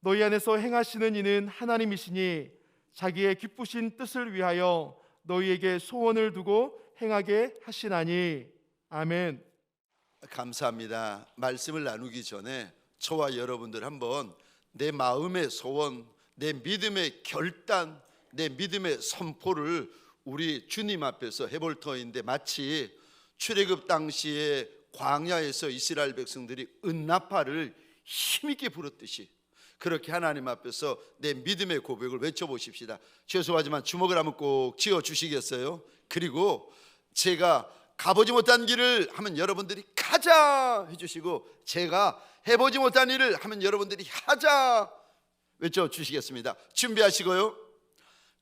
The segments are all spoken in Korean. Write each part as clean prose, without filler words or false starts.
너희 안에서 행하시는 이는 하나님이시니 자기의 기쁘신 뜻을 위하여 너희에게 소원을 두고 행하게 하시나니. 아멘. 감사합니다. 말씀을 나누기 전에 저와 여러분들 한번 내 마음의 소원, 내 믿음의 결단, 내 믿음의 선포를 우리 주님 앞에서 해볼 터인데, 마치 출애굽 당시에 광야에서 이스라엘 백성들이 은나파를 힘있게 불었듯이 그렇게 하나님 앞에서 내 믿음의 고백을 외쳐보십시다. 죄송하지만 주먹을 한번 꼭 쥐어주시겠어요? 그리고 제가 가보지 못한 길을 하면 여러분들이 가자 해주시고, 제가 해보지 못한 일을 하면 여러분들이 하자 외쳐주시겠습니다. 준비하시고요.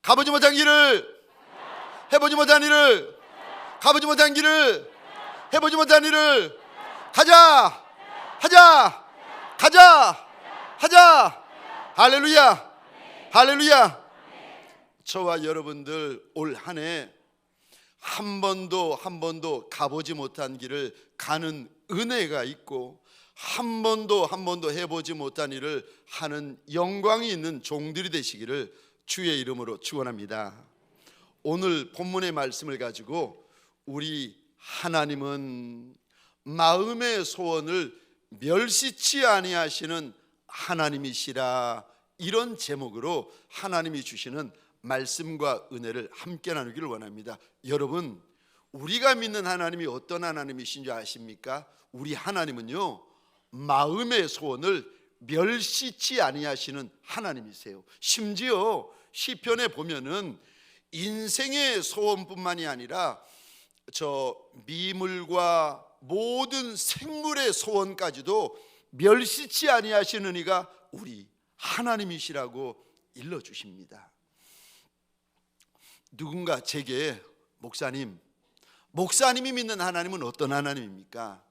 가보지 못한 길을, 해보지 못한 일을, 가보지 못한 길을, 해보지 못한 일을, 가자, 하자, 가자, 하자. 할렐루야, 할렐루야. 저와 여러분들 올 한 해 한 번도 가보지 못한 길을 가는 은혜가 있고, 한 번도 해보지 못한 일을 하는 영광이 있는 종들이 되시기를 주의 이름으로 축원합니다. 오늘 본문의 말씀을 가지고 우리 하나님은 마음의 소원을 멸시치 아니하시는 하나님이시라, 이런 제목으로 하나님이 주시는 말씀과 은혜를 함께 나누기를 원합니다. 여러분, 우리가 믿는 하나님이 어떤 하나님이신 줄 아십니까? 우리 하나님은요, 마음의 소원을 멸시치 아니하시는 하나님이세요. 심지어 시편에 보면은 인생의 소원뿐만이 아니라 저 미물과 모든 생물의 소원까지도 멸시치 아니하시는 이가 우리 하나님이시라고 일러주십니다. 누군가 제게 목사님이 믿는 하나님은 어떤 하나님입니까?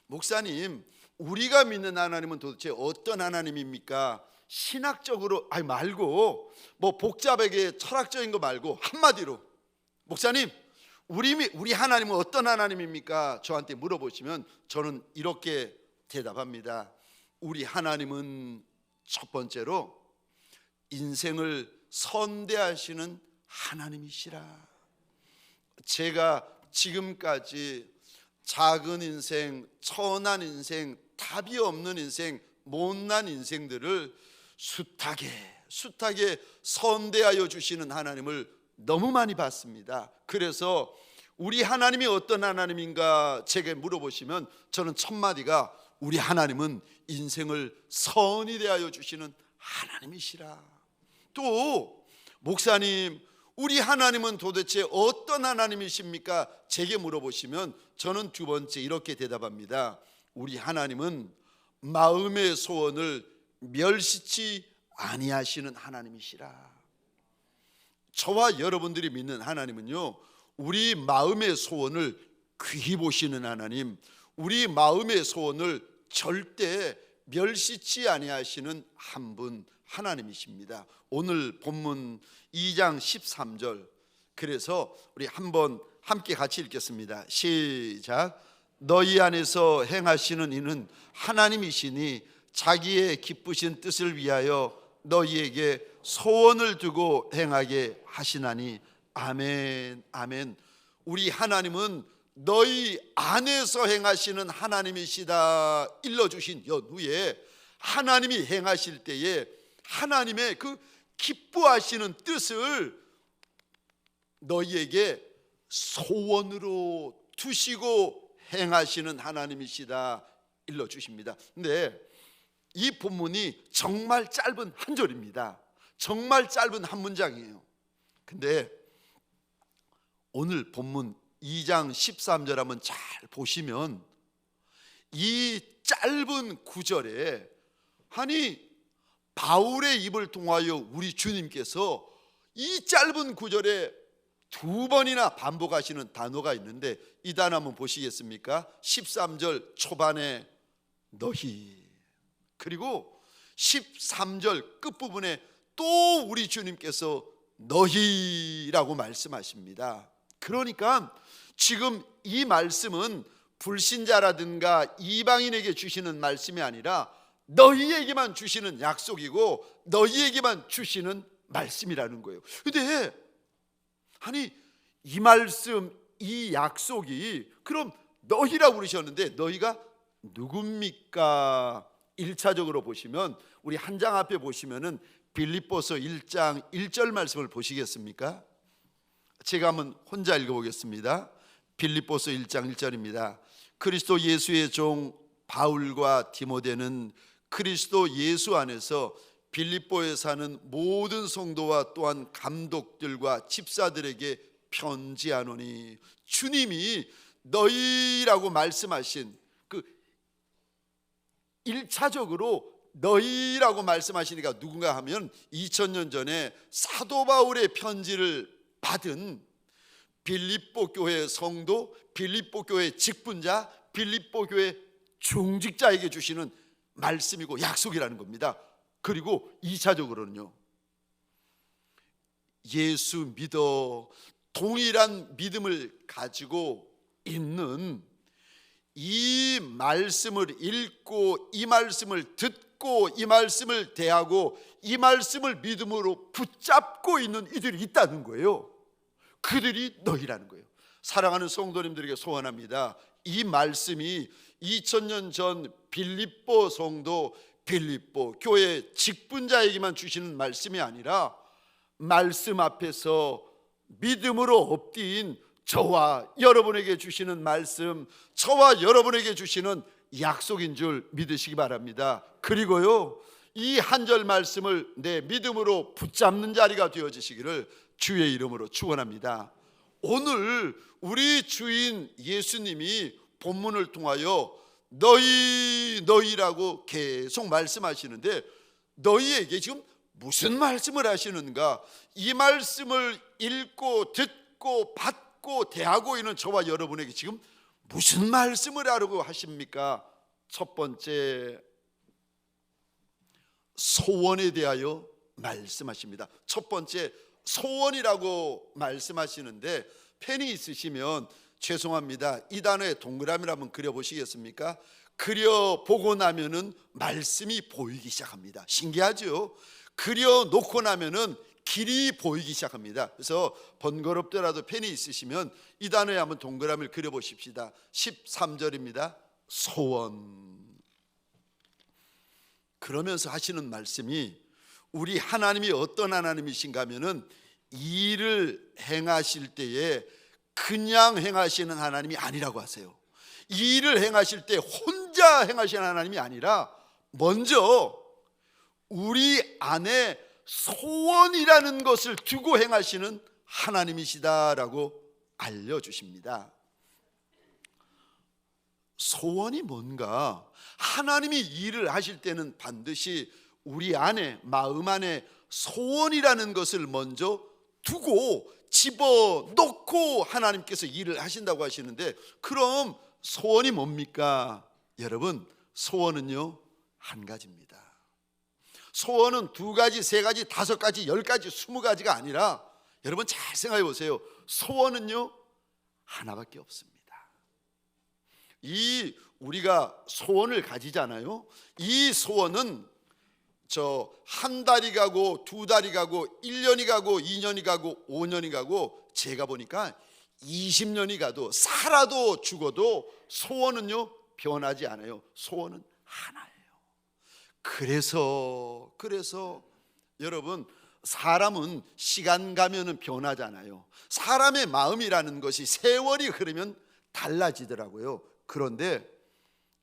목사님, 우리가 믿는 하나님은 도대체 어떤 하나님입니까? 신학적으로 말고 뭐 복잡하게 철학적인 거 말고 한마디로, 목사님, 우리 하나님은 어떤 하나님입니까? 저한테 물어보시면 저는 이렇게 대답합니다. 우리 하나님은 첫 번째로 인생을 선대하시는 하나님이시라. 제가 지금까지 작은 인생, 천한 인생, 답이 없는 인생, 못난 인생들을 숱하게 선대하여 주시는 하나님을 너무 많이 봤습니다. 그래서 우리 하나님이 어떤 하나님인가 제게 물어보시면 저는 첫 마디가, 우리 하나님은 인생을 선히 대하여 주시는 하나님이시라. 또 목사님, 우리 하나님은 도대체 어떤 하나님이십니까? 제게 물어보시면 저는 두 번째 이렇게 대답합니다. 우리 하나님은 마음의 소원을 멸시치 아니하시는 하나님이시라. 저와 여러분들이 믿는 하나님은요, 우리 마음의 소원을 귀히 보시는 하나님, 우리 마음의 소원을 절대 멸시치 아니하시는 한 분 하나님이십니다. 오늘 본문 2장 13절, 그래서 우리 한번 함께 같이 읽겠습니다. 시작. 너희 안에서 행하시는 이는 하나님이시니 자기의 기쁘신 뜻을 위하여 너희에게 소원을 두고 행하게 하시나니. 아멘, 아멘. 우리 하나님은 너희 안에서 행하시는 하나님이시다 일러주신 연후에, 하나님이 행하실 때에 하나님의 그 기뻐하시는 뜻을 너희에게 소원으로 두시고 행하시는 하나님이시다 일러주십니다. 근데 이 본문이 정말 짧은 한 절입니다. 정말 짧은 한 문장이에요. 근데 오늘 본문 2장 13절 한번 잘 보시면 이 짧은 구절에, 아니 바울의 입을 통하여 우리 주님께서 이 짧은 구절에 두 번이나 반복하시는 단어가 있는데, 이 단어 한번 보시겠습니까? 13절 초반에 너희, 그리고 13절 끝부분에 또 우리 주님께서 너희라고 말씀하십니다. 그러니까 지금 이 말씀은 불신자라든가 이방인에게 주시는 말씀이 아니라 너희에게만 주시는 약속이고 너희에게만 주시는 말씀이라는 거예요. 근데 아니 이 말씀, 이 약속이 그럼 너희라고 그러셨는데 너희가 누굽니까? 1차적으로 보시면 우리 한 장 앞에 보시면은 빌립보서 1장 1절 말씀을 보시겠습니까? 제가 한번 혼자 읽어보겠습니다. 빌립보서 1장 1절입니다. 그리스도 예수의 종 바울과 디모데는 그리스도 예수 안에서 빌립보에 사는 모든 성도와 또한 감독들과 집사들에게 편지하노니, 주님이 너희라고 말씀하신 그 1차적으로 너희라고 말씀하시니까 누군가 하면 2000년 전에 사도 바울의 편지를 받은 빌립보 교회 성도, 빌립보 교회 직분자, 빌립보 교회 중직자에게 주시는 말씀이고 약속이라는 겁니다. 그리고 2차적으로는요, 예수 믿어 동일한 믿음을 가지고 있는, 이 말씀을 읽고 이 말씀을 듣고 이 말씀을 대하고 이 말씀을 믿음으로 붙잡고 있는 이들이 있다는 거예요. 그들이 너희라는 거예요. 사랑하는 성도님들에게 소원합니다. 이 말씀이 2000년 전 빌립보 성도, 빌립보 교회 직분자에게만 주시는 말씀이 아니라 말씀 앞에서 믿음으로 엎드린 저와 여러분에게 주시는 말씀, 저와 여러분에게 주시는 약속인 줄 믿으시기 바랍니다. 그리고요, 이 한 절 말씀을 내 믿음으로 붙잡는 자리가 되어지시기를 주의 이름으로 축원합니다. 오늘 우리 주인 예수님이 본문을 통하여 너희라고 계속 말씀하시는데, 너희에게 지금 무슨 말씀을 하시는가? 이 말씀을 읽고 듣고 받고 대하고 있는 저와 여러분에게 지금 무슨 말씀을 하려고 하십니까? 첫 번째, 소원에 대하여 말씀하십니다. 첫 번째, 소원이라고 말씀하시는데, 펜이 있으시면 죄송합니다, 이 단어에 동그라미를 한번 그려보시겠습니까? 그려보고 나면은 말씀이 보이기 시작합니다. 신기하죠? 그려놓고 나면은 길이 보이기 시작합니다. 그래서 번거롭더라도 펜이 있으시면 이 단어에 한번 동그라미를 그려보십시다. 13절입니다. 소원. 그러면서 하시는 말씀이, 우리 하나님이 어떤 하나님이신가 하면은 일을 행하실 때에 그냥 행하시는 하나님이 아니라고 하세요. 이 일을 행하실 때 혼자 행하시는 하나님이 아니라 먼저 우리 안에 소원이라는 것을 두고 행하시는 하나님이시다라고 알려주십니다. 소원이 뭔가? 하나님이 일을 하실 때는 반드시 우리 안에, 마음 안에 소원이라는 것을 먼저 두고 집어넣고 하나님께서 일을 하신다고 하시는데, 그럼 소원이 뭡니까? 여러분, 소원은요 한 가지입니다. 소원은 2가지, 3가지, 5가지, 10가지, 20가지가 아니라, 여러분 잘 생각해 보세요. 소원은요 하나밖에 없습니다. 이 우리가 소원을 가지잖아요. 이 소원은 저 한 달이 가고 2달이 가고 1년이 가고 2년이 가고 5년이 가고, 제가 보니까 20년이 가도 살아도 죽어도 소원은요 변하지 않아요. 소원은 하나예요. 그래서 여러분, 사람은 시간 가면은 변하잖아요. 사람의 마음이라는 것이 세월이 흐르면 달라지더라고요. 그런데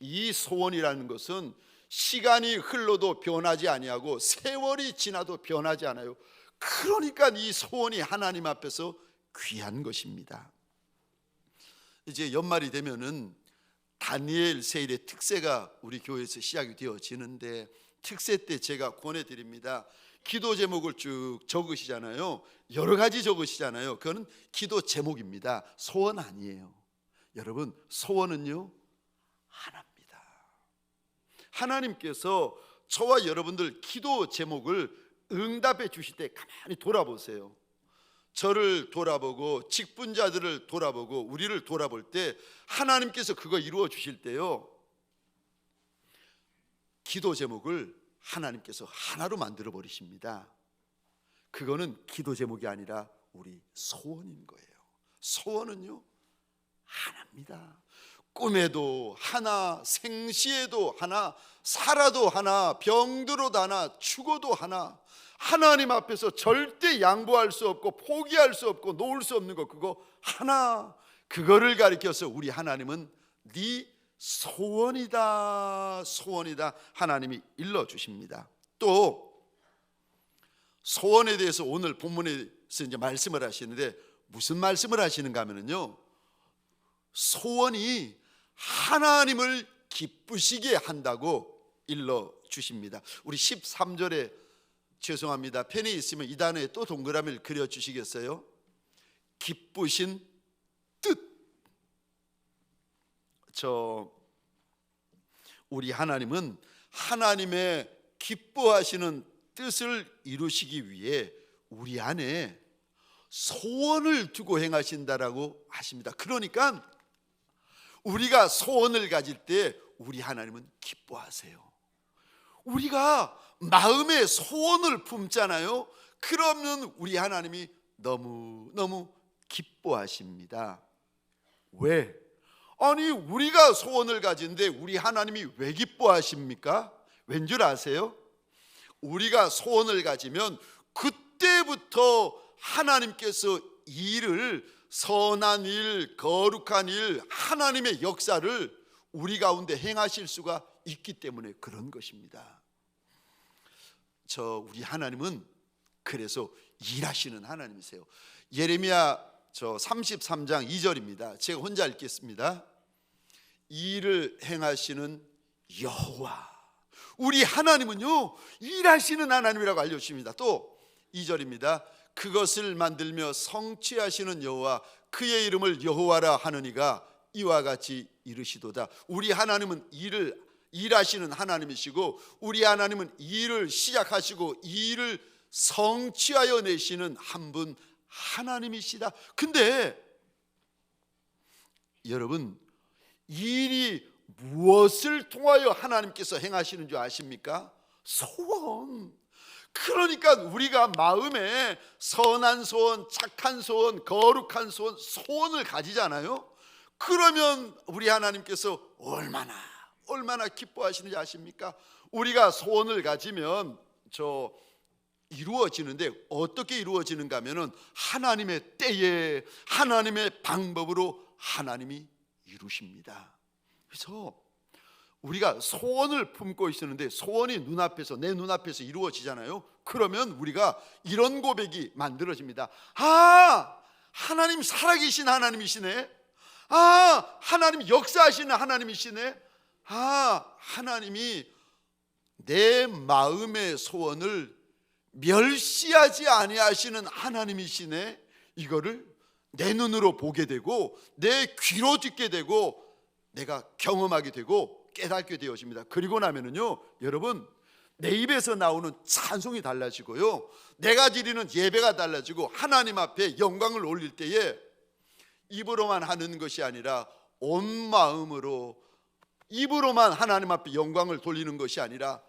이 소원이라는 것은 시간이 흘러도 변하지 아니하고 세월이 지나도 변하지 않아요. 그러니까 이 소원이 하나님 앞에서 귀한 것입니다. 이제 연말이 되면은 다니엘 세일의 특세가 우리 교회에서 시작이 되어지는데, 특세 때 제가 권해드립니다. 기도 제목을 쭉 적으시잖아요. 여러 가지 적으시잖아요. 그거는 기도 제목입니다. 소원 아니에요. 여러분, 소원은요 하나입니다. 하나님께서 저와 여러분들 기도 제목을 응답해 주실 때 가만히 돌아보세요. 저를 돌아보고 직분자들을 돌아보고 우리를 돌아볼 때 하나님께서 그거 이루어 주실 때요, 기도 제목을 하나님께서 하나로 만들어 버리십니다. 그거는 기도 제목이 아니라 우리 소원인 거예요. 소원은요 하나입니다. 꿈에도 하나, 생시에도 하나, 살아도 하나, 병들어도 하나, 죽어도 하나. 하나님 앞에서 절대 양보할 수 없고 포기할 수 없고 놓을 수 없는 거, 그거 하나. 그거를 가리켜서 우리 하나님은 네 소원이다, 소원이다 하나님이 일러주십니다. 또 소원에 대해서 오늘 본문에서 이제 말씀을 하시는데 무슨 말씀을 하시는가 하면요, 소원이 하나님을 기쁘시게 한다고 일러주십니다. 우리 13절에, 죄송합니다, 펜이 있으면 이 단어에 또 동그라미를 그려주시겠어요? 기쁘신 뜻. 우리 하나님은 하나님의 기뻐하시는 뜻을 이루시기 위해 우리 안에 소원을 두고 행하신다라고 하십니다. 그러니까 우리가 소원을 가질 때 우리 하나님은 기뻐하세요. 우리가 마음에 소원을 품잖아요. 그러면 우리 하나님이 너무너무 기뻐하십니다. 왜? 아니, 우리가 소원을 가진데 우리 하나님이 왜 기뻐하십니까? 왠 줄 아세요? 우리가 소원을 가지면 그때부터 하나님께서 일을, 선한 일, 거룩한 일, 하나님의 역사를 우리 가운데 행하실 수가 있기 때문에 그런 것입니다. 우리 하나님은 그래서 일하시는 하나님이세요. 예레미야 33장 2절입니다. 제가 혼자 읽겠습니다. 일을 행하시는 여호와, 우리 하나님은요 일하시는 하나님이라고 알려주십니다. 또 2절입니다. 그것을 만들며 성취하시는 여호와, 그의 이름을 여호와라 하느니가 이와 같이 이르시도다. 우리 하나님은 일하시는 하나님이시고, 우리 하나님은 일을 시작하시고 일을 성취하여 내시는 한 분 하나님이시다. 근데 여러분, 일이 무엇을 통하여 하나님께서 행하시는 줄 아십니까? 소원. 그러니까 우리가 마음에 선한 소원, 착한 소원, 거룩한 소원, 소원을 가지잖아요. 그러면 우리 하나님께서 얼마나 기뻐하시는지 아십니까? 우리가 소원을 가지면 이루어지는데 어떻게 이루어지는가 하면은 하나님의 때에, 하나님의 방법으로 하나님이 이루십니다. 그래서 우리가 소원을 품고 있었는데 소원이 내 눈앞에서 이루어지잖아요. 그러면 우리가 이런 고백이 만들어집니다. 하나님 살아계신 하나님이시네. 하나님 역사하시는 하나님이시네. 하나님이 내 마음의 소원을 멸시하지 아니하시는 하나님이시네. 이거를 내 눈으로 보게 되고 내 귀로 듣게 되고 내가 경험하게 되고 깨닫게 되어집니다. 그리고 나면은요, 여러분, 내 입에서 나오는 찬송이 달라지고요, 내가 드리는 예배가 달라지고 하나님 앞에 영광을 올릴 때에 입으로만 하는 것이 아니라 온 마음으로, 입으로만 하나님 앞에 영광을 돌리는 것이 아니라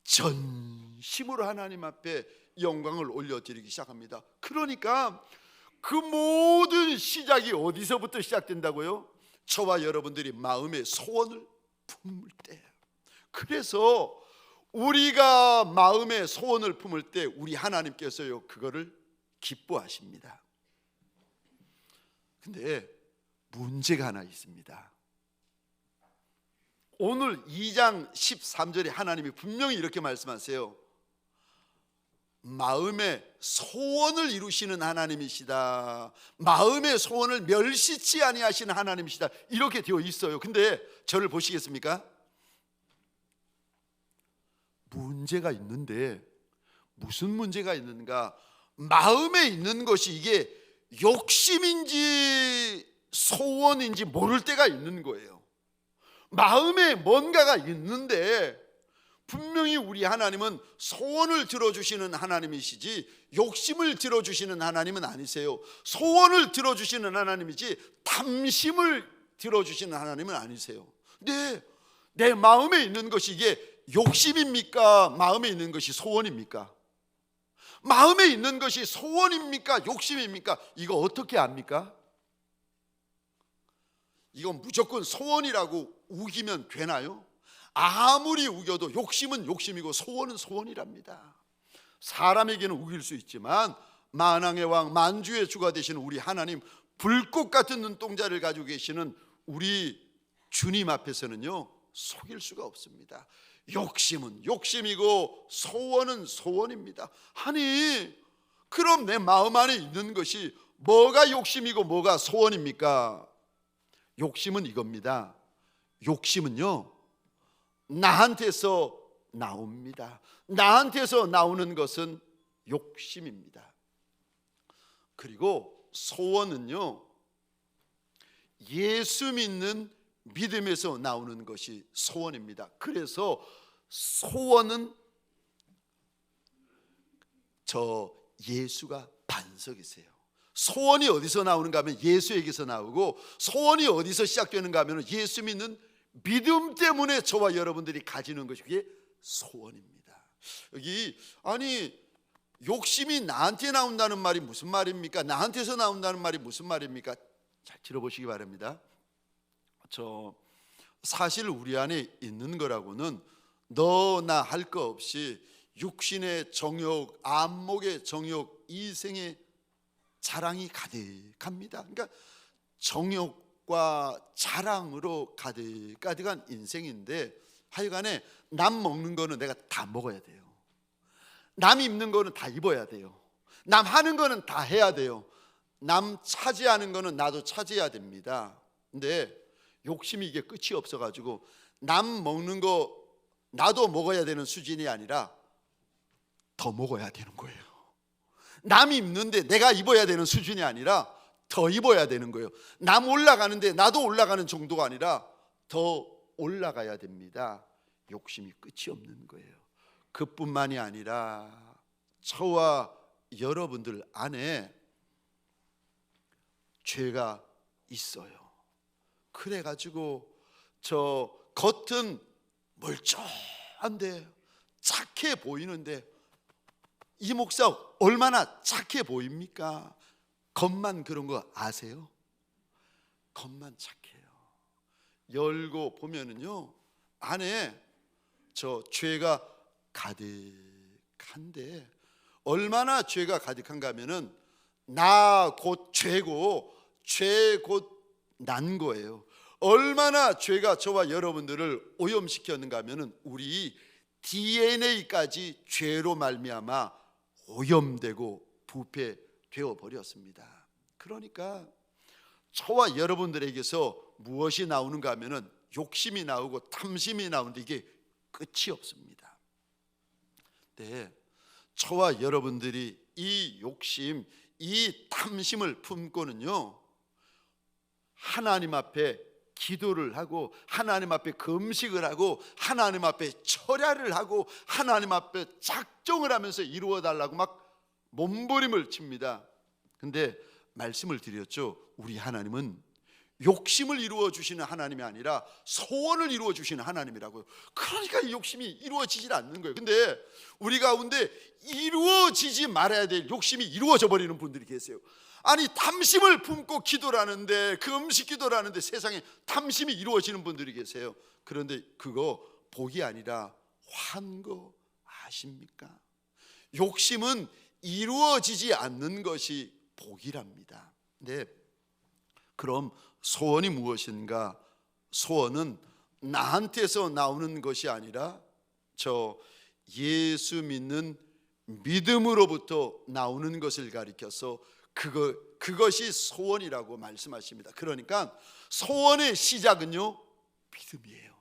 전심으로 하나님 앞에 영광을 올려드리기 시작합니다. 그러니까 그 모든 시작이 어디서부터 시작된다고요? 저와 여러분들이 마음의 소원을 품을 때. 그래서 우리가 마음의 소원을 품을 때 우리 하나님께서요 그거를 기뻐하십니다. 근데 문제가 하나 있습니다. 오늘 2장 13절에 하나님이 분명히 이렇게 말씀하세요. 마음의 소원을 이루시는 하나님이시다. 마음의 소원을 멸시치 아니하시는 하나님이시다. 이렇게 되어 있어요. 근데 저를 보시겠습니까? 문제가 있는데 무슨 문제가 있는가? 마음에 있는 것이 이게 욕심인지 소원인지 모를 때가 있는 거예요. 마음에 뭔가가 있는데 분명히 우리 하나님은 소원을 들어주시는 하나님이시지 욕심을 들어주시는 하나님은 아니세요. 소원을 들어주시는 하나님이지 탐심을 들어주시는 하나님은 아니세요. 근데 내 마음에 있는 것이 이게 욕심입니까? 마음에 있는 것이 소원입니까? 마음에 있는 것이 소원입니까? 욕심입니까? 이거 어떻게 압니까? 이건 무조건 소원이라고 우기면 되나요? 아무리 우겨도 욕심은 욕심이고 소원은 소원이랍니다. 사람에게는 우길 수 있지만 만왕의 왕 만주의 주가 되시는 우리 하나님, 불꽃 같은 눈동자를 가지고 계시는 우리 주님 앞에서는요 속일 수가 없습니다. 욕심은 욕심이고 소원은 소원입니다. 아니 그럼 내 마음 안에 있는 것이 뭐가 욕심이고 뭐가 소원입니까? 욕심은 이겁니다. 욕심은요 나한테서 나옵니다. 나한테서 나오는 것은 욕심입니다. 그리고 소원은요 예수 믿는 믿음에서 나오는 것이 소원입니다. 그래서 소원은 저 예수가 반석이세요. 소원이 어디서 나오는가 하면 예수에게서 나오고, 소원이 어디서 시작되는가 하면 예수 믿는 믿음 때문에 저와 여러분들이 가지는 것이 그게 소원입니다. 여기 아니 욕심이 나한테 나온다는 말이 무슨 말입니까? 나한테서 나온다는 말이 무슨 말입니까? 잘 들어보시기 바랍니다. 사실 우리 안에 있는 거라고는 너나 할 거 없이 육신의 정욕, 안목의 정욕, 이생의 자랑이 가득합니다. 그러니까 정욕과 자랑으로 가득한 인생인데, 하여간에 남 먹는 거는 내가 다 먹어야 돼요. 남 입는 거는 다 입어야 돼요. 남 하는 거는 다 해야 돼요. 남 차지하는 거는 나도 차지해야 됩니다. 근데 욕심이 이게 끝이 없어가지고 남 먹는 거 나도 먹어야 되는 수준이 아니라 더 먹어야 되는 거예요. 남이 입는데 내가 입어야 되는 수준이 아니라 더 입어야 되는 거예요. 남 올라가는데 나도 올라가는 정도가 아니라 더 올라가야 됩니다. 욕심이 끝이 없는 거예요. 그뿐만이 아니라 저와 여러분들 안에 죄가 있어요. 그래가지고 저 겉은 멀쩡한데 착해 보이는데, 이 목사 얼마나 착해 보입니까? 겉만 그런 거 아세요? 겉만 착해요. 열고 보면은요 안에 저 죄가 가득한데, 얼마나 죄가 가득한가 하면은 나 곧 죄고 죄 곧 난 거예요. 얼마나 죄가 저와 여러분들을 오염시켰는가 하면은 우리 DNA까지 죄로 말미암아 오염되고 부패되어 버렸습니다. 그러니까 저와 여러분들에게서 무엇이 나오는가 하면은 욕심이 나오고 탐심이 나오는데 이게 끝이 없습니다. 네, 저와 여러분들이 이 욕심, 이 탐심을 품고는요 하나님 앞에 기도를 하고, 하나님 앞에 금식을 하고, 하나님 앞에 철야를 하고, 하나님 앞에 작정을 하면서 이루어 달라고 막 몸부림을 칩니다. 근데 말씀을 드렸죠. 우리 하나님은 욕심을 이루어 주시는 하나님이 아니라 소원을 이루어 주시는 하나님이라고요. 그러니까 이 욕심이 이루어지질 않는 거예요. 근데 우리 가운데 이루어지지 말아야 될 욕심이 이루어져 버리는 분들이 계세요. 아니 탐심을 품고 기도를 하는데, 그 음식 기도를 하는데 세상에 탐심이 이루어지는 분들이 계세요. 그런데 그거 복이 아니라 화인 거 아십니까? 욕심은 이루어지지 않는 것이 복이랍니다. 네, 그럼 소원이 무엇인가? 소원은 나한테서 나오는 것이 아니라 저 예수 믿는 믿음으로부터 나오는 것을 가리켜서 그것이 소원이라고 말씀하십니다. 그러니까 소원의 시작은요 믿음이에요.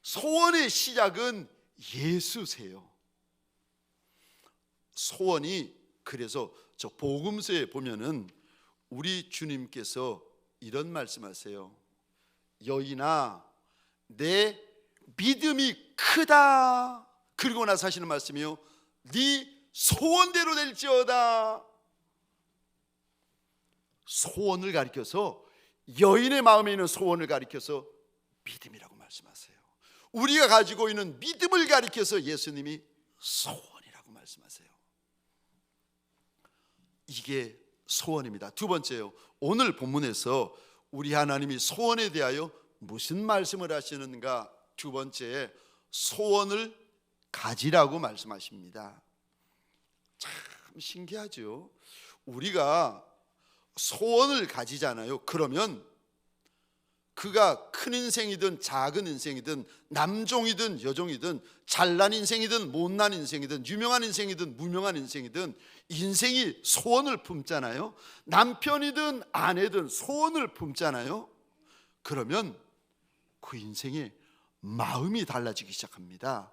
소원의 시작은 예수세요. 소원이, 그래서 저 복음서에 보면은 우리 주님께서 이런 말씀하세요. 여인아 내 믿음이 크다. 그리고 나서 하시는 말씀이요, 네 소원대로 될지어다. 소원을 가리켜서, 여인의 마음에 있는 소원을 가리켜서 믿음이라고 말씀하세요. 우리가 가지고 있는 믿음을 가리켜서 예수님이 소원이라고 말씀하세요. 이게 소원입니다. 두 번째요, 오늘 본문에서 우리 하나님이 소원에 대하여 무슨 말씀을 하시는가? 두 번째, 소원을 가지라고 말씀하십니다. 참 신기하죠. 우리가 소원을 가지잖아요. 그러면 그가 큰 인생이든 작은 인생이든 남종이든 여종이든 잘난 인생이든 못난 인생이든 유명한 인생이든 무명한 인생이든 인생이 소원을 품잖아요. 남편이든 아내든 소원을 품잖아요. 그러면 그 인생의 마음이 달라지기 시작합니다.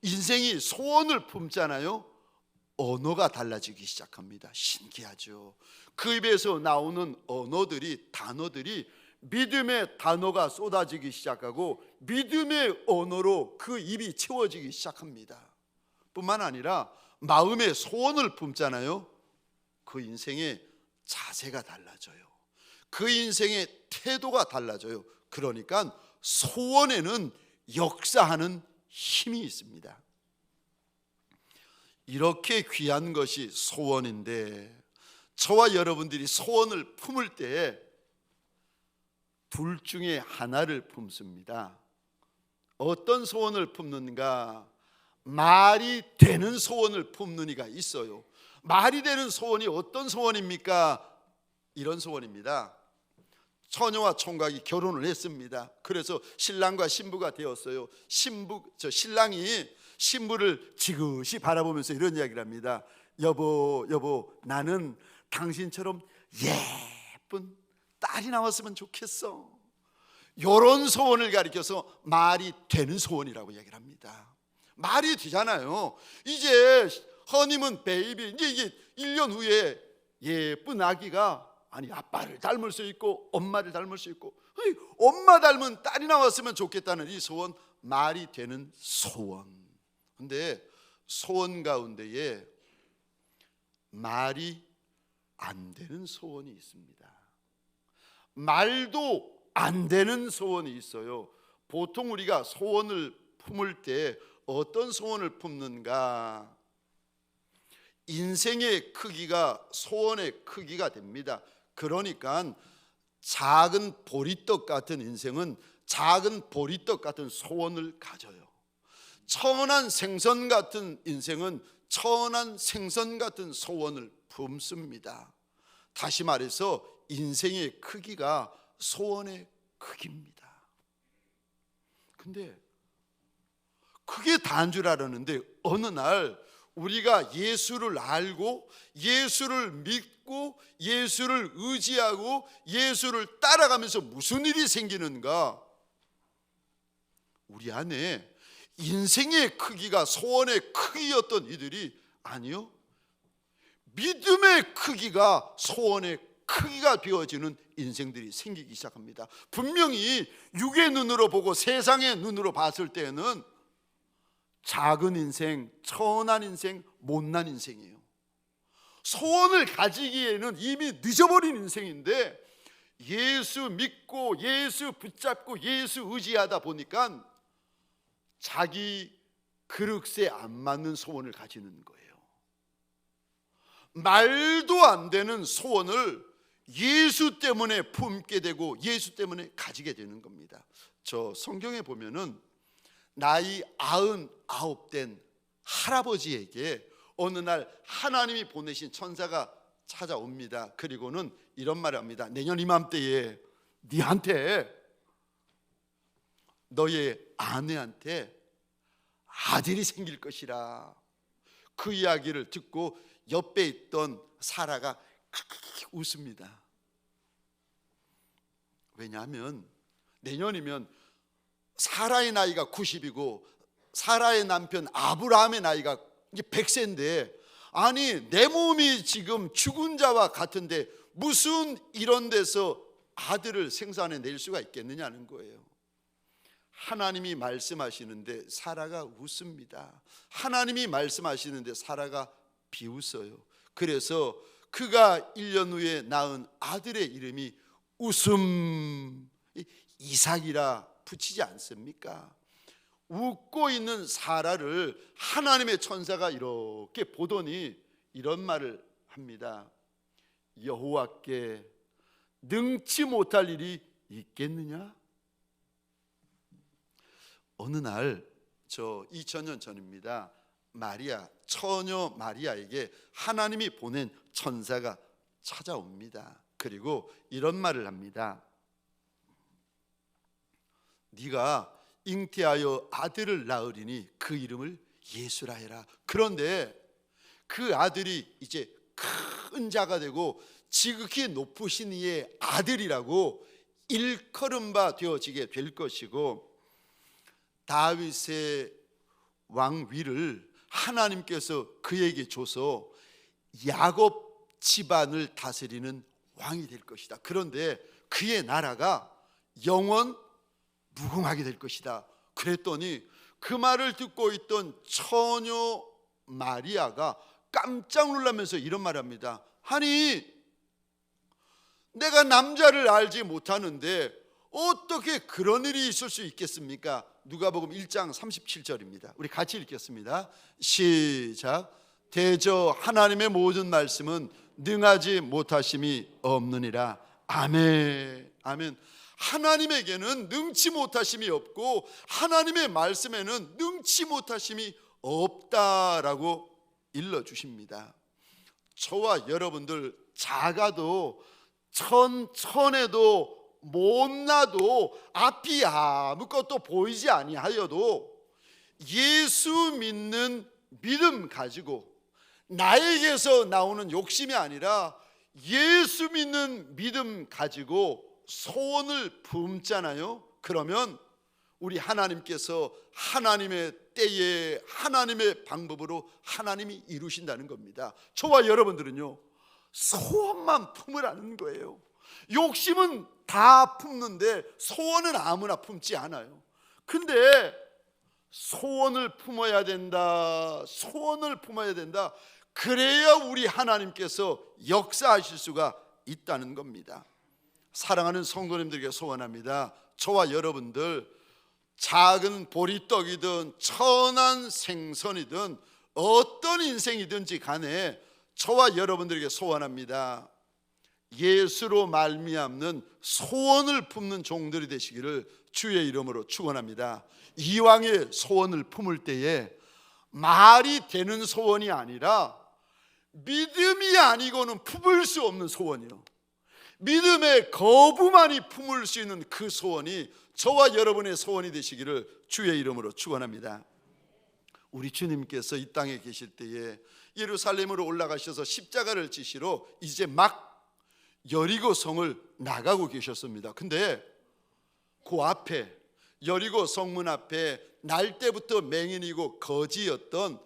인생이 소원을 품잖아요. 언어가 달라지기 시작합니다. 신기하죠. 그 입에서 나오는 언어들이, 단어들이 믿음의 단어가 쏟아지기 시작하고 믿음의 언어로 그 입이 채워지기 시작합니다. 뿐만 아니라 마음의 소원을 품잖아요. 그 인생의 자세가 달라져요. 그 인생의 태도가 달라져요. 그러니까 소원에는 역사하는 힘이 있습니다. 이렇게 귀한 것이 소원인데, 저와 여러분들이 소원을 품을 때 둘 중에 하나를 품습니다. 어떤 소원을 품는가? 말이 되는 소원을 품는 이가 있어요. 말이 되는 소원이 어떤 소원입니까? 이런 소원입니다. 처녀와 총각이 결혼을 했습니다. 그래서 신랑과 신부가 되었어요. 신랑이 신부를 지그시 바라보면서 이런 이야기를 합니다. 여보, 나는 당신처럼 예쁜 딸이 나왔으면 좋겠어. 이런 소원을 가리켜서 말이 되는 소원이라고 이야기를 합니다. 말이 되잖아요. 이제 허니문 베이비, 이제 이게 1년 후에 예쁜 아기가, 아니 아빠를 닮을 수 있고 엄마를 닮을 수 있고, 엄마 닮은 딸이 나왔으면 좋겠다는 이 소원, 말이 되는 소원. 근데 소원 가운데에 말이 안 되는 소원이 있습니다. 말도 안 되는 소원이 있어요. 보통 우리가 소원을 품을 때 어떤 소원을 품는가? 인생의 크기가 소원의 크기가 됩니다. 그러니까 작은 보리떡 같은 인생은 작은 보리떡 같은 소원을 가져요. 천한 생선 같은 인생은 천한 생선 같은 소원을 품습니다. 다시 말해서 인생의 크기가 소원의 크기입니다. 근데 그게 다인 줄 알았는데 어느 날 우리가 예수를 알고 예수를 믿고 예수를 의지하고 예수를 따라가면서 무슨 일이 생기는가? 우리 안에 인생의 크기가 소원의 크기였던 이들이, 아니요, 믿음의 크기가 소원의 크기가 되어지는 인생들이 생기기 시작합니다. 분명히 육의 눈으로 보고 세상의 눈으로 봤을 때는 작은 인생, 천한 인생, 못난 인생이에요. 소원을 가지기에는 이미 늦어버린 인생인데 예수 믿고 예수 붙잡고 예수 의지하다 보니까 자기 그릇에 안 맞는 소원을 가지는 거예요. 말도 안 되는 소원을 예수 때문에 품게 되고 예수 때문에 가지게 되는 겁니다. 저 성경에 보면은 나이 99 된 할아버지에게 어느 날 하나님이 보내신 천사가 찾아옵니다. 그리고는 이런 말을 합니다. 내년 이맘때에 네한테, 너의 아내한테 아들이 생길 것이라. 그 이야기를 듣고 옆에 있던 사라가 웃습니다. 왜냐하면 내년이면 사라의 나이가 90이고 사라의 남편 아브라함의 나이가 이제 100세인데, 아니 내 몸이 지금 죽은 자와 같은데 무슨 이런 데서 아들을 생산해 낼 수가 있겠느냐는 거예요. 하나님이 말씀하시는데 사라가 웃습니다. 하나님이 말씀하시는데 사라가 비웃어요. 그래서 그가 1년 후에 낳은 아들의 이름이 웃음, 이삭이라 붙이지 않습니까? 웃고 있는 사라를 하나님의 천사가 이렇게 보더니 이런 말을 합니다. 여호와께 능치 못할 일이 있겠느냐? 어느 날 2000년 전입니다. 마리아, 처녀 마리아에게 하나님이 보낸 천사가 찾아옵니다. 그리고 이런 말을 합니다. 네가 잉태하여 아들을 낳으리니 그 이름을 예수라 해라. 그런데 그 아들이 이제 큰 자가 되고 지극히 높으신 이의 아들이라고 일컬음바 되어지게 될 것이고, 다윗의 왕위를 하나님께서 그에게 줘서 야곱 집안을 다스리는 왕이 될 것이다. 그런데 그의 나라가 영원 무궁하게 될 것이다. 그랬더니 그 말을 듣고 있던 처녀 마리아가 깜짝 놀라면서 이런 말을 합니다. 아니, 내가 남자를 알지 못하는데 어떻게 그런 일이 있을 수 있겠습니까? 누가복음 1장 37절입니다. 우리 같이 읽겠습니다. 시작. 대저 하나님의 모든 말씀은 능하지 못하심이 없느니라. 아멘. 아멘. 하나님에게는 능치 못하심이 없고 하나님의 말씀에는 능치 못하심이 없다라고 일러주십니다. 저와 여러분들 작아도 천해도 못나도 앞이 아무것도 보이지 아니하여도 예수 믿는 믿음 가지고, 나에게서 나오는 욕심이 아니라 예수 믿는 믿음 가지고 소원을 품잖아요. 그러면 우리 하나님께서 하나님의 때에 하나님의 방법으로 하나님이 이루신다는 겁니다. 저와 여러분들은요, 소원만 품으라는 거예요. 욕심은 다 품는데 소원은 아무나 품지 않아요. 근데 소원을 품어야 된다. 소원을 품어야 된다. 그래야 우리 하나님께서 역사하실 수가 있다는 겁니다. 사랑하는 성도님들에게 소원합니다. 저와 여러분들 작은 보리떡이든 천한 생선이든 어떤 인생이든지 간에 저와 여러분들에게 소원합니다. 예수로 말미암는 소원을 품는 종들이 되시기를 주의 이름으로 축원합니다. 이왕의 소원을 품을 때에 말이 되는 소원이 아니라 믿음이 아니고는 품을 수 없는 소원이요, 믿음의 거부만이 품을 수 있는 그 소원이 저와 여러분의 소원이 되시기를 주의 이름으로 축원합니다. 우리 주님께서 이 땅에 계실 때에 예루살렘으로 올라가셔서 십자가를 지시러 이제 막 여리고 성을 나가고 계셨습니다. 근데 그 앞에, 여리고 성문 앞에 날 때부터 맹인이고 거지였던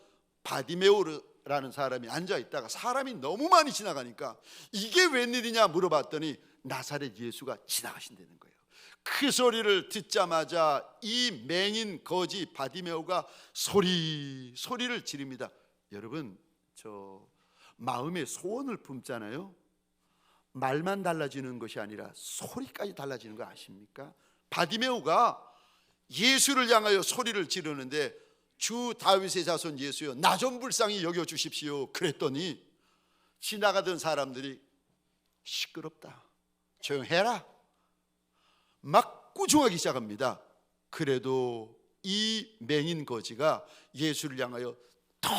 바디메오라는 사람이 앉아 있다가 사람이 너무 많이 지나가니까 이게 웬일이냐 물어봤더니 나사렛 예수가 지나가신다는 거예요. 그 소리를 듣자마자 이 맹인 거지 바디메오가 소리를 지릅니다. 여러분, 저 마음에 소원을 품잖아요. 말만 달라지는 것이 아니라 소리까지 달라지는 거 아십니까? 바디메오가 예수를 향하여 소리를 지르는데 주 다윗의 자손 예수여, 나 좀 불쌍히 여겨 주십시오 그랬더니 지나가던 사람들이 시끄럽다, 조용해라 막 꾸중하기 시작합니다. 그래도 이 맹인 거지가 예수를 향하여 더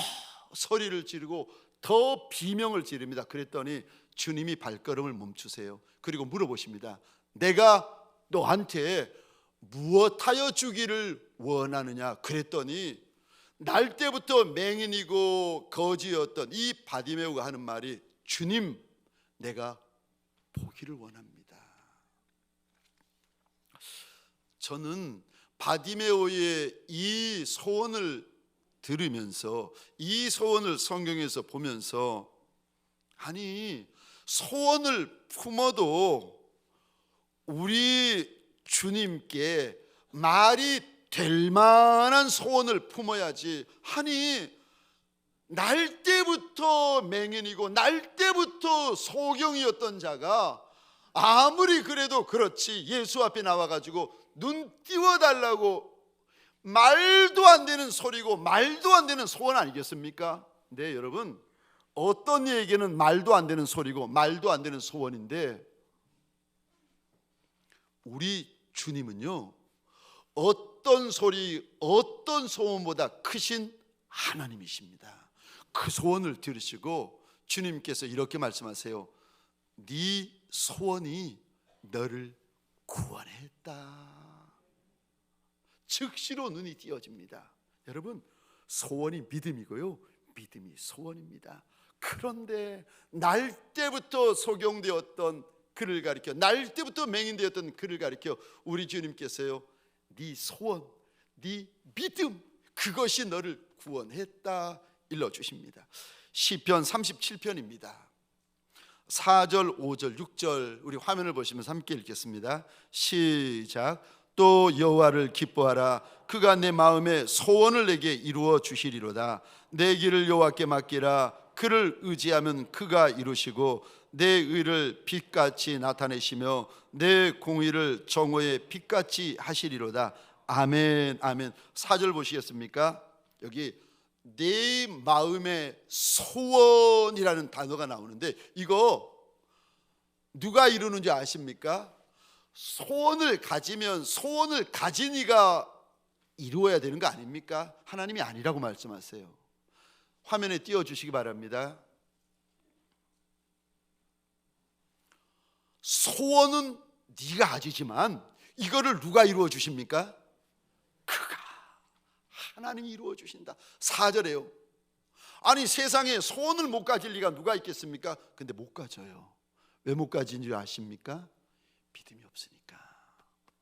소리를 지르고 더 비명을 지릅니다. 그랬더니 주님이 발걸음을 멈추세요. 그리고 물어보십니다. 내가 너한테 무엇하여 주기를 원하느냐? 그랬더니 날 때부터 맹인이고 거지였던 이 바디메오가 하는 말이, 주님, 내가 보기를 원합니다. 저는 바디메오의 이 소원을 들으면서, 이 소원을 성경에서 보면서, 아니, 소원을 품어도 우리 주님께 말이 될 만한 소원을 품어야지. 아니, 날 때부터 맹인이고 날 때부터 소경이었던 자가 아무리 그래도 그렇지 예수 앞에 나와가지고 눈 띄워달라고 말도 안 되는 소리고 말도 안 되는 소원 아니겠습니까? 네, 여러분, 어떤 이에게는 말도 안 되는 소리고 말도 안 되는 소원인데, 우리 주님은요, 어떤 소리, 어떤 소원보다 크신 하나님이십니다. 그 소원을 들으시고 주님께서 이렇게 말씀하세요. 네 소원이 너를 구원했다. 즉시로 눈이 띄어집니다. 여러분, 소원이 믿음이고요, 믿음이 소원입니다. 그런데 날 때부터 소경되었던 그를 가리켜, 날 때부터 맹인되었던 그를 가리켜 우리 주님께서요, 네 소원, 네 믿음, 그것이 너를 구원했다 일러주십니다. 시편 37편입니다 4절, 5절, 6절 우리 화면을 보시면서 함께 읽겠습니다. 시작. 또 여호와를 기뻐하라. 그가 내 마음의 소원을 내게 이루어 주시리로다. 내 길을 여호와께 맡기라. 그를 의지하면 그가 이루시고 내 의를 빛같이 나타내시며 내 공의를 정오의 빛같이 하시리로다. 아멘, 아멘. 4절 보시겠습니까? 여기 내 마음의 소원이라는 단어가 나오는데, 이거 누가 이루는지 아십니까? 소원을 가지면 소원을 가진 이가 이루어야 되는 거 아닙니까? 하나님이 아니라고 말씀하세요. 화면에 띄워주시기 바랍니다. 소원은 네가 가지지만 이거를 누가 이루어 주십니까? 그가, 하나님이 이루어 주신다. 4절에요. 아니, 세상에 소원을 못 가질 리가 누가 있겠습니까? 근데 못 가져요. 왜 못 가진 줄 아십니까? 믿음이 없으니까.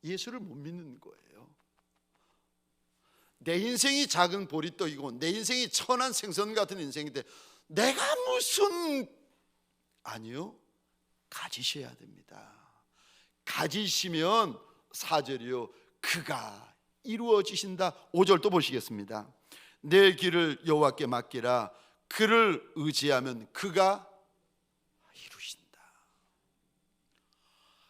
예수를 못 믿는 거예요. 내 인생이 작은 보릿떡이고 내 인생이 천한 생선 같은 인생인데 내가 무슨, 아니요, 가지셔야 됩니다. 가지시면 4절이요, 그가 이루어지신다. 5절 또 보시겠습니다. 내 길을 여호와께 맡기라. 그를 의지하면 그가 이루신다.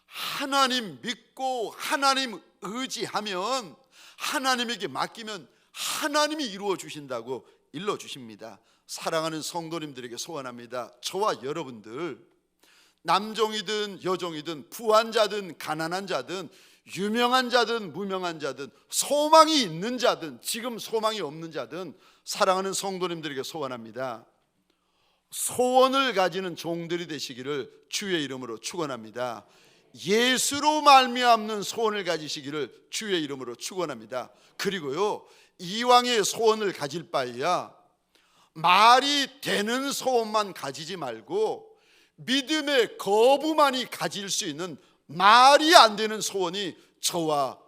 하나님 믿고 하나님 의지하면, 하나님에게 맡기면 하나님이 이루어 주신다고 일러 주십니다. 사랑하는 성도님들에게 소원합니다. 저와 여러분들, 남종이든 여종이든 부한 자든 가난한 자든 유명한 자든 무명한 자든 소망이 있는 자든 지금 소망이 없는 자든 사랑하는 성도님들에게 소원합니다. 소원을 가지는 종들이 되시기를 주의 이름으로 축원합니다. 예수로 말미암는 소원을 가지시기를 주의 이름으로 축원합니다. 그리고요, 이왕의 소원을 가질 바에야 말이 되는 소원만 가지지 말고 믿음의 거부만이 가질 수 있는 말이 안 되는 소원이 저와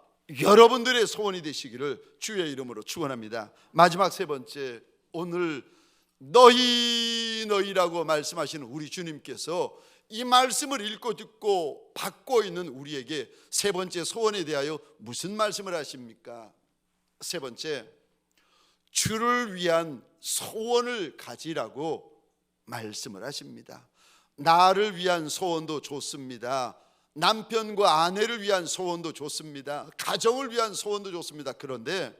여러분들의 소원이 되시기를 주의 이름으로 축원합니다. 마지막 세 번째, 오늘 너희라고 말씀하시는 우리 주님께서 이 말씀을 읽고 듣고 받고 있는 우리에게 세 번째 소원에 대하여 무슨 말씀을 하십니까? 세 번째, 주를 위한 소원을 가지라고 말씀을 하십니다. 나를 위한 소원도 좋습니다. 남편과 아내를 위한 소원도 좋습니다. 가정을 위한 소원도 좋습니다. 그런데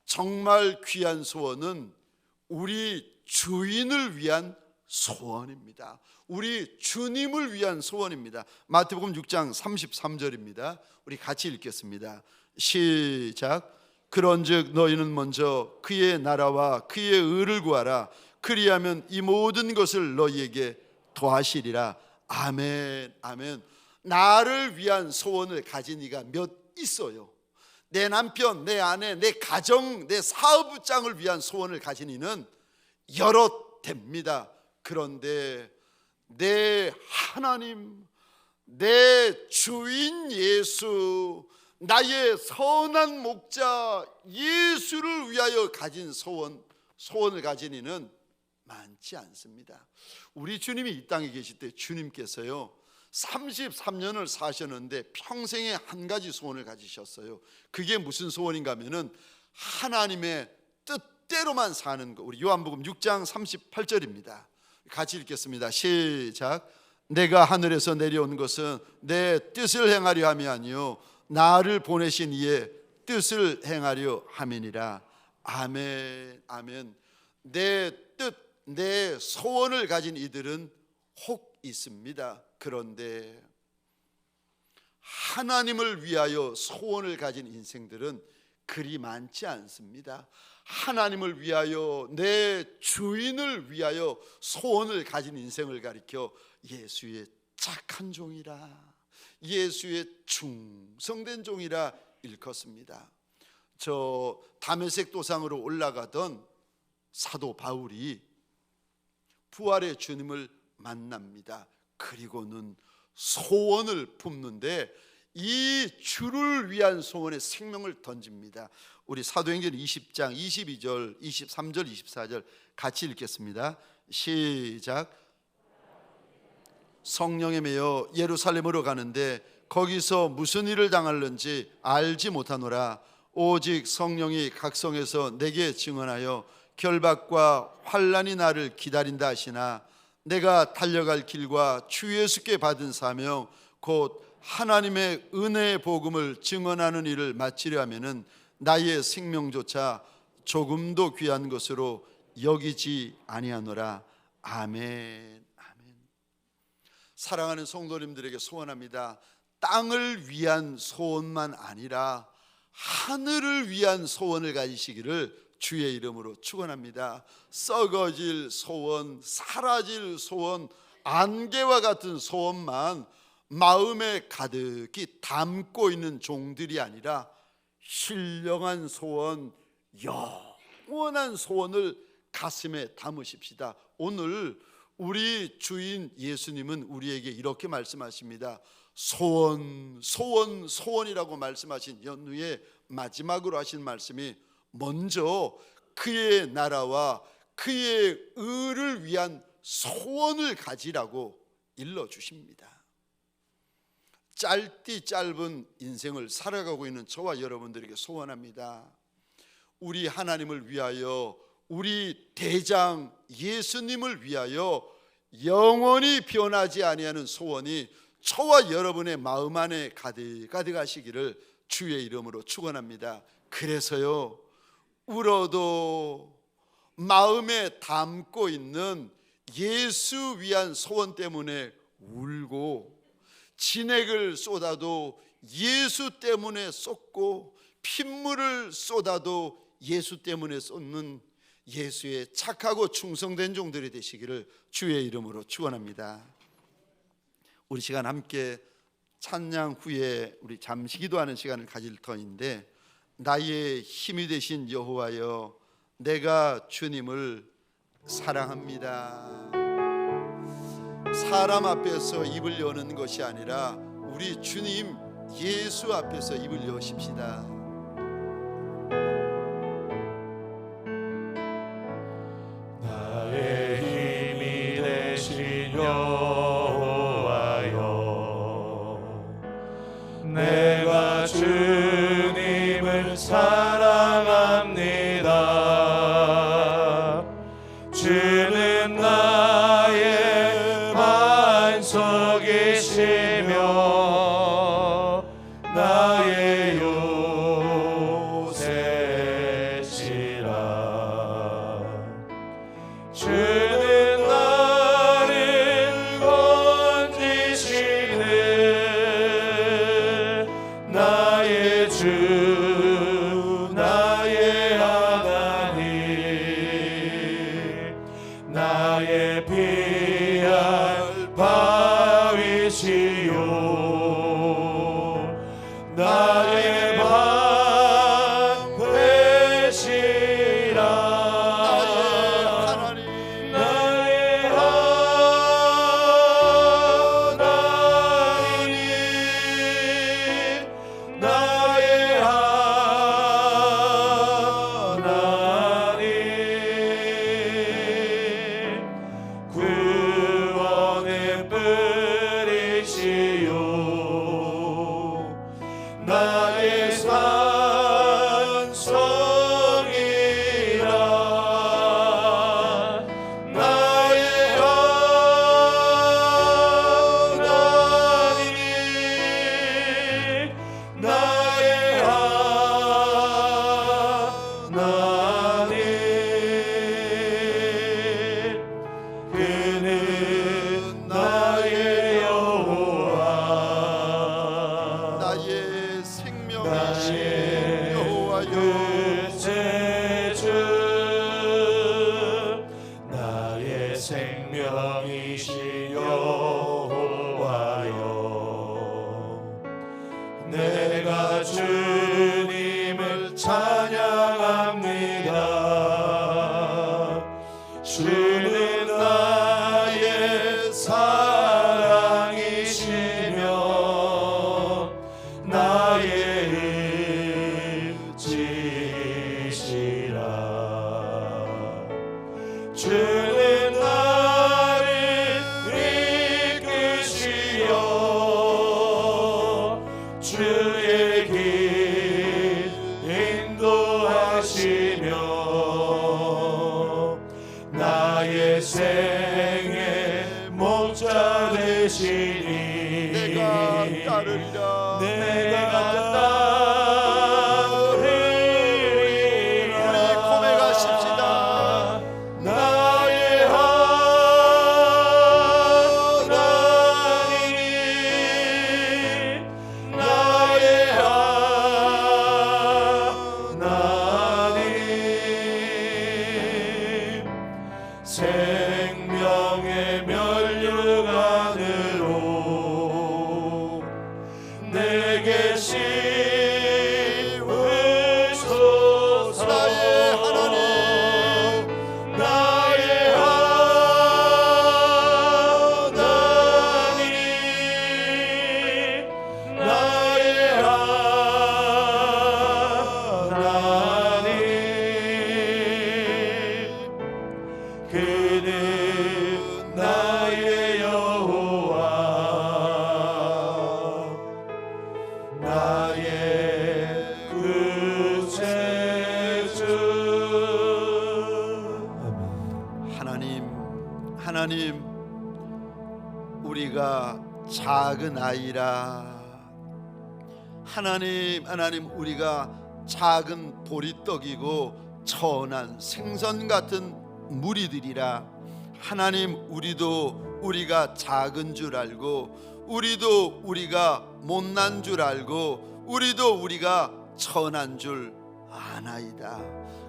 정말 귀한 소원은 우리 주인을 위한 소원입니다. 우리 주님을 위한 소원입니다. 마태복음 6장 33절입니다. 우리 같이 읽겠습니다. 시작. 그런즉 너희는 먼저 그의 나라와 그의 의를 구하라. 그리하면 이 모든 것을 너희에게 더하시리라. 아멘, 아멘. 나를 위한 소원을 가진 이가 몇 있어요? 내 남편, 내 아내, 내 가정, 내 사업장을 위한 소원을 가진 이는 여럿 됩니다. 그런데 내 하나님, 내 주인 예수, 나의 선한 목자 예수를 위하여 가진 소원을 가진 이는 많지 않습니다. 우리 주님이 이 땅에 계실 때 주님께서요 33년을 사셨는데 평생에 한 가지 소원을 가지셨어요. 그게 무슨 소원인가 하면은 하나님의 뜻대로만 사는 것. 우리 요한복음 6장 38절입니다. 같이 읽겠습니다. 시작. 내가 하늘에서 내려온 것은 내 뜻을 행하려 함이 아니요 나를 보내신 이의 뜻을 행하려 함이니라. 아멘. 아멘. 내 뜻, 내 소원을 가진 이들은 혹 있습니다. 그런데 하나님을 위하여 소원을 가진 인생들은 그리 많지 않습니다. 하나님을 위하여, 내 주인을 위하여 소원을 가진 인생을 가리켜 예수의 착한 종이라, 예수의 충성된 종이라 일컫습니다. 저 다메섹 도상으로 올라가던 사도 바울이 부활의 주님을 만납니다. 그리고는 소원을 품는데 이 주를 위한 소원에 생명을 던집니다. 우리 사도행전 20장 22절, 23절, 24절 같이 읽겠습니다. 시작. 성령에 매여 예루살렘으로 가는데 거기서 무슨 일을 당할는지 알지 못하노라. 오직 성령이 각성에서 내게 증언하여 결박과 환난이 나를 기다린다 하시나 내가 달려갈 길과 주 예수께 받은 사명 곧 하나님의 은혜의 복음을 증언하는 일을 마치려 하면은 나의 생명조차 조금도 귀한 것으로 여기지 아니하노라. 아멘. 아멘. 사랑하는 성도님들에게 소원합니다. 땅을 위한 소원만 아니라 하늘을 위한 소원을 가지시기를 주의 이름으로 축원합니다. 썩어질 소원, 사라질 소원, 안개와 같은 소원만 마음에 가득히 담고 있는 종들이 아니라 신령한 소원, 영원한 소원을 가슴에 담으십시다. 오늘 우리 주인 예수님은 우리에게 이렇게 말씀하십니다. 소원, 소원, 소원이라고 말씀하신 연후에 마지막으로 하신 말씀이 먼저 그의 나라와 그의 의를 위한 소원을 가지라고 일러주십니다. 짧디 짧은 인생을 살아가고 있는 저와 여러분들에게 소원합니다. 우리 하나님을 위하여, 우리 대장 예수님을 위하여 영원히 변하지 아니하는 소원이 저와 여러분의 마음 안에 가득하시기를 주의 이름으로 축원합니다. 그래서요, 울어도 마음에 담고 있는 예수 위한 소원 때문에 울고, 진액을 쏟아도 예수 때문에 쏟고, 핏물을 쏟아도 예수 때문에 쏟는 예수의 착하고 충성된 종들이 되시기를 주의 이름으로 축원합니다. 우리 시간 함께 찬양 후에 우리 잠시 기도하는 시간을 가질 터인데, 나의 힘이 되신 여호와여, 내가 주님을 사랑합니다. 사람 앞에서 입을 여는 것이 아니라 우리 주님 예수 앞에서 입을 여십시다. 나의 힘이 되신 여호와여, 내가 주님을 사랑합니다. 주는 나의 반석이시며 나의 끝의 주 나의 생명이시 여호와여 내가 주님을 찬양합니다. 주는 나의 사랑이시며 나의 의지시라. 주는 나를 이끄시어 주의 길 인도하시며 나의 생의 목자 되시니 내가 따르리라. 내가 따르리라. 우리 고백하십시다. 나의 하나님 나의 하나님 생명의 면류관으로 내게 씌우소서. 나의 하나님 나의 하나님 나의 하나님 그는 나의 여호와 나의 구세주. 하나님 우리가 작은 아이라. 하나님 우리가 작은 보리떡이고 천한 생선 같은 무리들이라. 하나님 우리가 작은 줄 알고 우리도 우리가 못난 줄 알고 우리도 우리가 천한 줄 아나이다.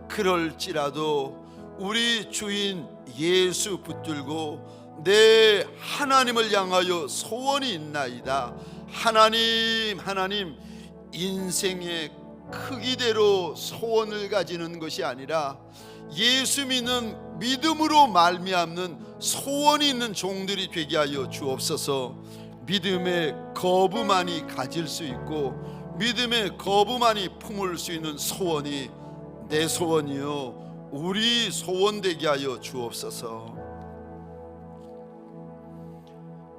그럴지라도 우리 주인 예수 붙들고 내 하나님을 향하여 소원이 있나이다. 하나님 인생의 크기대로 소원을 가지는 것이 아니라 예수 믿는 믿음으로 말미암는 소원이 있는 종들이 되게 하여 주옵소서. 믿음의 거부만이 가질 수 있고 믿음의 거부만이 품을 수 있는 소원이 내 소원이요 우리 소원 되게 하여 주옵소서.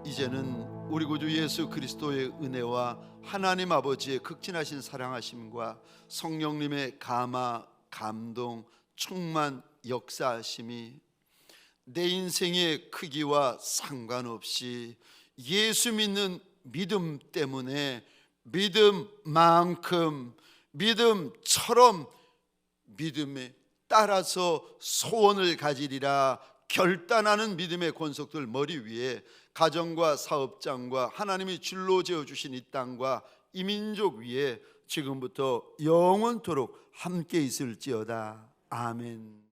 이제는 우리 구주 예수 그리스도의 은혜와 하나님 아버지의 극진하신 사랑하심과 성령님의 감화, 감동, 충만, 역사하심이 내 인생의 크기와 상관없이 예수 믿는 믿음 때문에 믿음만큼 믿음처럼 믿음에 따라서 소원을 가지리라 결단하는 믿음의 권속들 머리 위에 가정과 사업장과 하나님이 줄로 지어주신 이 땅과 이 민족 위에 지금부터 영원토록 함께 있을지어다. 아멘.